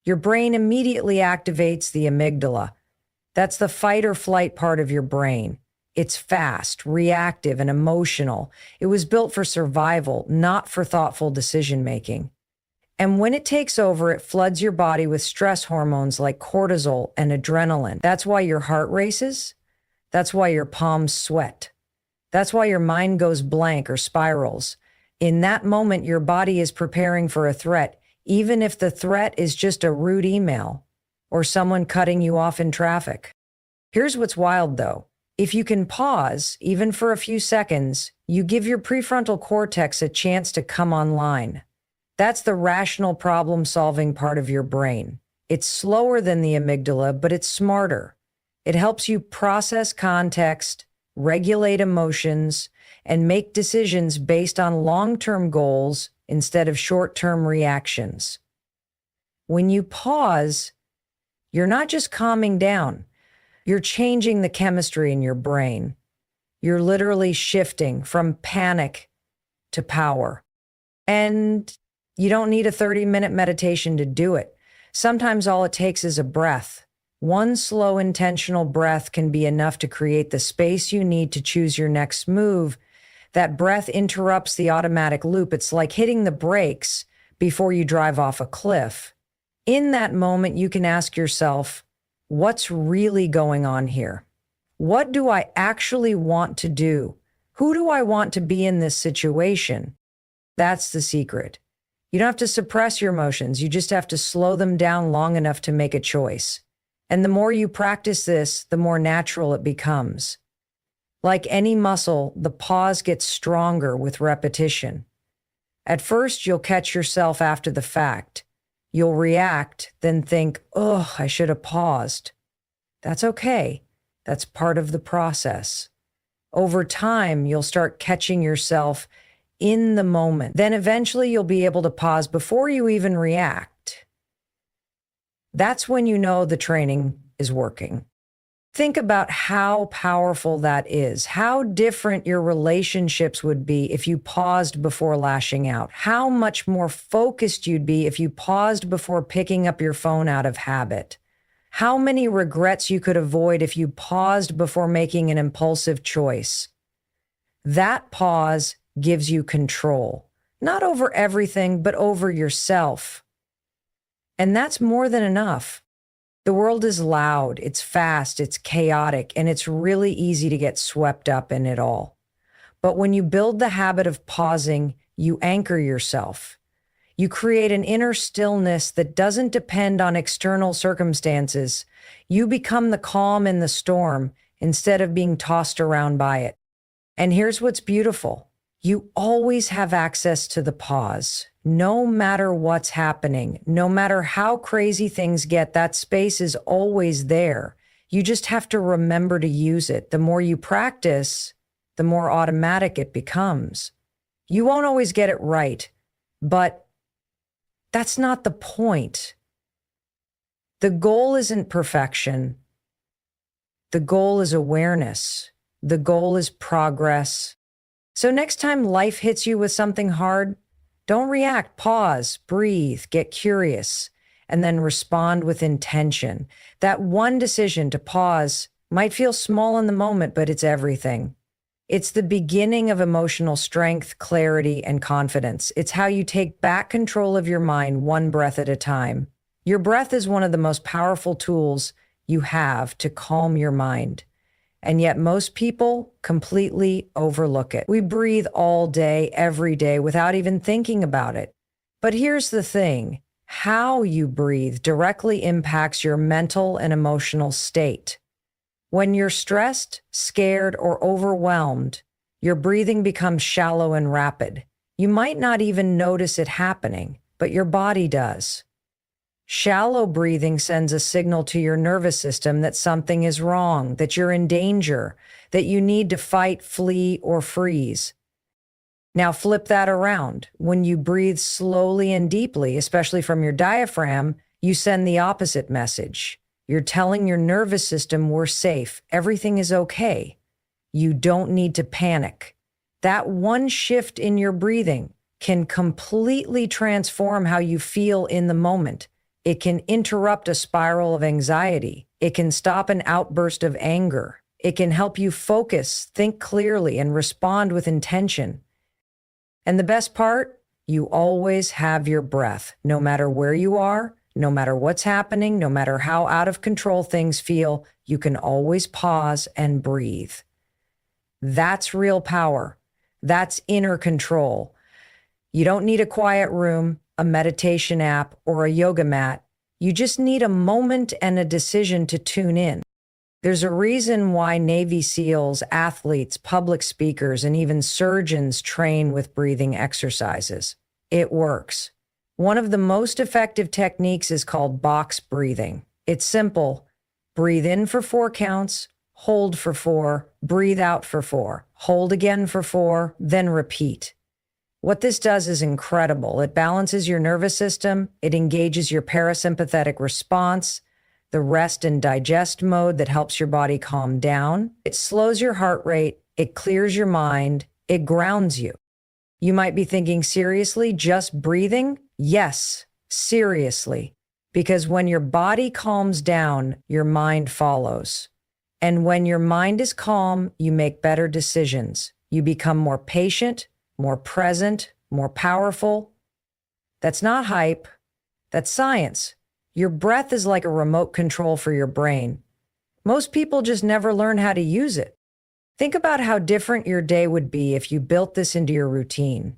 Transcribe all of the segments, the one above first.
your brain immediately activates the amygdala. That's the fight or flight part of your brain. It's fast, reactive, and emotional. It was built for survival, not for thoughtful decision making. And when it takes over, it floods your body with stress hormones like cortisol and adrenaline. That's why your heart races. That's why your palms sweat. That's why your mind goes blank or spirals. In that moment, your body is preparing for a threat, even if the threat is just a rude email or someone cutting you off in traffic. Here's what's wild, though. If you can pause, even for a few seconds, you give your prefrontal cortex a chance to come online. That's the rational problem-solving part of your brain. It's slower than the amygdala, but it's smarter. It helps you process context, regulate emotions, and make decisions based on long-term goals instead of short-term reactions. When you pause, you're not just calming down. You're changing the chemistry in your brain. You're literally shifting from panic to power. And you don't need a 30-minute meditation to do it. Sometimes all it takes is a breath. One slow, intentional breath can be enough to create the space you need to choose your next move. That breath interrupts the automatic loop. It's like hitting the brakes before you drive off a cliff. In that moment, you can ask yourself, what's really going on here? What do I actually want to do? Who do I want to be in this situation? That's the secret. You don't have to suppress your emotions. You just have to slow them down long enough to make a choice. And the more you practice this, the more natural it becomes. Like any muscle, the pause gets stronger with repetition. At first, you'll catch yourself after the fact. You'll react, then think, "Oh, I should have paused." That's okay. That's part of the process. Over time, you'll start catching yourself in the moment. Then eventually you'll be able to pause before you even react. That's when you know the training is working. Think about how powerful that is, how different your relationships would be if you paused before lashing out, how much more focused you'd be if you paused before picking up your phone out of habit, how many regrets you could avoid if you paused before making an impulsive choice. That pause gives you control, not over everything, but over yourself. And that's more than enough. The world is loud, it's fast, it's chaotic, and it's really easy to get swept up in it all. But when you build the habit of pausing, you anchor yourself. You create an inner stillness that doesn't depend on external circumstances. You become the calm in the storm instead of being tossed around by it. And here's what's beautiful. You always have access to the pause. No matter what's happening, no matter how crazy things get, that space is always there. You just have to remember to use it. The more you practice, the more automatic it becomes. You won't always get it right, but that's not the point. The goal isn't perfection. The goal is awareness. The goal is progress. So next time life hits you with something hard, don't react, pause, breathe, get curious, and then respond with intention. That one decision to pause might feel small in the moment, but it's everything. It's the beginning of emotional strength, clarity, and confidence. It's how you take back control of your mind one breath at a time. Your breath is one of the most powerful tools you have to calm your mind. And yet most people completely overlook it. We breathe all day, every day, without even thinking about it. But here's the thing. How you breathe directly impacts your mental and emotional state. When you're stressed, scared, or overwhelmed, your breathing becomes shallow and rapid. You might not even notice it happening, but your body does. Shallow breathing sends a signal to your nervous system that something is wrong, that you're in danger, that you need to fight, flee, or freeze. Now flip that around. When you breathe slowly and deeply, especially from your diaphragm, you send the opposite message. You're telling your nervous system we're safe, everything is okay. You don't need to panic. That one shift in your breathing can completely transform how you feel in the moment. It can interrupt a spiral of anxiety. It can stop an outburst of anger. It can help you focus, think clearly, and respond with intention. And the best part, you always have your breath, no matter where you are, no matter what's happening, no matter how out of control things feel, you can always pause and breathe. That's real power. That's inner control. You don't need a quiet room, a meditation app, or a yoga mat. You just need a moment and a decision to tune in. There's a reason why Navy SEALs, athletes, public speakers, and even surgeons train with breathing exercises. It works. One of the most effective techniques is called box breathing. It's simple. Breathe in for 4 counts, hold for 4, breathe out for 4, hold again for 4, then repeat. What this does is incredible. It balances your nervous system. It engages your parasympathetic response, the rest and digest mode that helps your body calm down. It slows your heart rate. It clears your mind. It grounds you. You might be thinking, seriously, just breathing? Yes, seriously. Because when your body calms down, your mind follows. And when your mind is calm, you make better decisions. You become more patient, more present, more powerful. That's not hype. That's science. Your breath is like a remote control for your brain. Most people just never learn how to use it. Think about how different your day would be if you built this into your routine.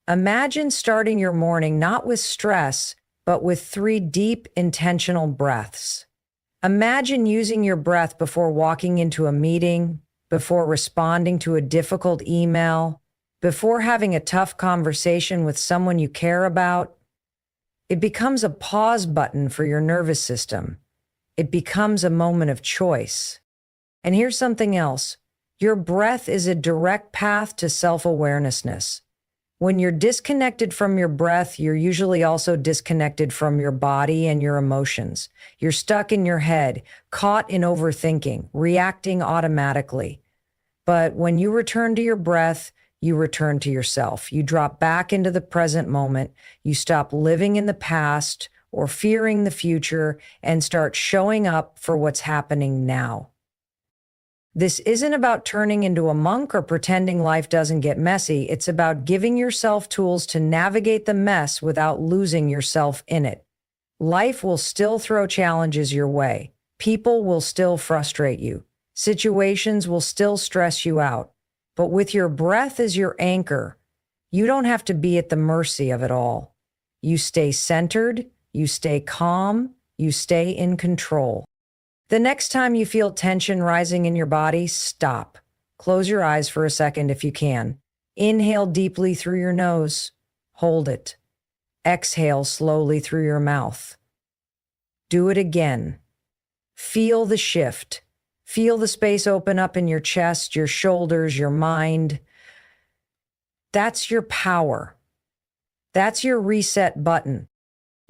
Imagine starting your morning not with stress, but with 3 deep, intentional breaths. Imagine using your breath before walking into a meeting, before responding to a difficult email, before having a tough conversation with someone you care about. It becomes a pause button for your nervous system. It becomes a moment of choice. And here's something else. Your breath is a direct path to self-awarenessness. When you're disconnected from your breath, you're usually also disconnected from your body and your emotions. You're stuck in your head, caught in overthinking, reacting automatically. But when you return to your breath, you return to yourself. You drop back into the present moment. You stop living in the past or fearing the future and start showing up for what's happening now. This isn't about turning into a monk or pretending life doesn't get messy. It's about giving yourself tools to navigate the mess without losing yourself in it. Life will still throw challenges your way. People will still frustrate you. Situations will still stress you out. But with your breath as your anchor, you don't have to be at the mercy of it all. You stay centered, you stay calm, you stay in control. The next time you feel tension rising in your body, stop. Close your eyes for a second if you can. Inhale deeply through your nose. Hold it. Exhale slowly through your mouth. Do it again. Feel the shift. Feel the space open up in your chest, your shoulders, your mind. That's your power. That's your reset button.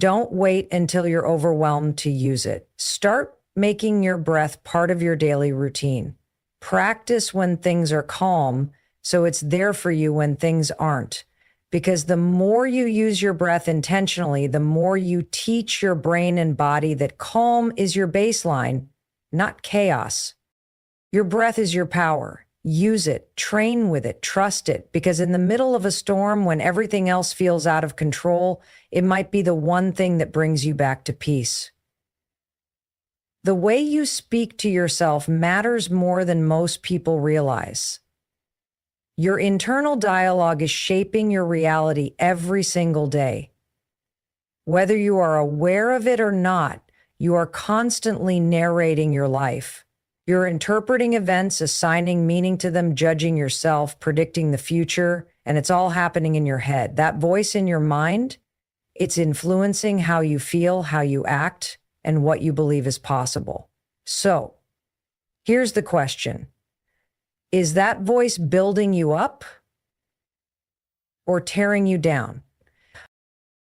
Don't wait until you're overwhelmed to use it. Start making your breath part of your daily routine. Practice when things are calm, so it's there for you when things aren't. Because the more you use your breath intentionally, the more you teach your brain and body that calm is your baseline, not chaos. Your breath is your power. Use it, train with it, trust it, because in the middle of a storm, when everything else feels out of control, it might be the one thing that brings you back to peace. The way you speak to yourself matters more than most people realize. Your internal dialogue is shaping your reality every single day. Whether you are aware of it or not, you are constantly narrating your life. You're interpreting events, assigning meaning to them, judging yourself, predicting the future, and it's all happening in your head. That voice in your mind, it's influencing how you feel, how you act, and what you believe is possible. So, here's the question. Is that voice building you up or tearing you down?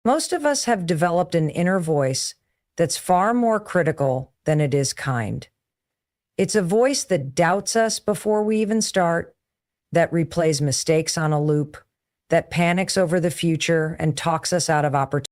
Most of us have developed an inner voice that's far more critical than it is kind. It's a voice that doubts us before we even start, that replays mistakes on a loop, that panics over the future and talks us out of opportunity.